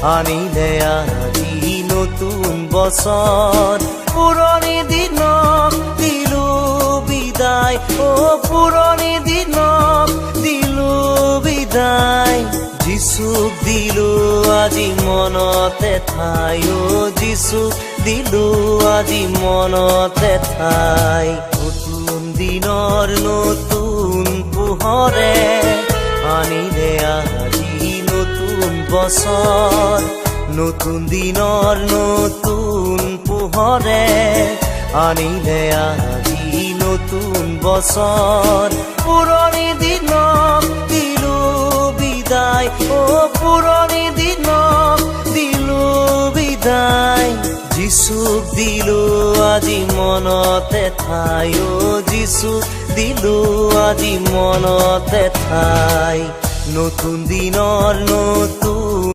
আনিলে আজি নতুন বছৰ পুৰণি দিনক দিলো বিদায় ও পুৰণি দিনক দিলো বিদায় যিচুক দিলো আজি মনতে ঠাই ও যিচুক দিলো আজি মনতে ঠাই নতুন দিনৰ নতুন পোহৰে আনিলে আজি নতুন বছৰ নতুন দিনৰ নতুন পোহৰে আনিলে আজি নতুন বছৰ পুৰণি দিনক দিলো বিদায় ও পুৰণি দিনক দিলো বিদায় যিচুক দিলো আজি মনতে ঠাই ও যিচুক দিলো আজি মনতে ঠাই নতুন দিনৰ নতুন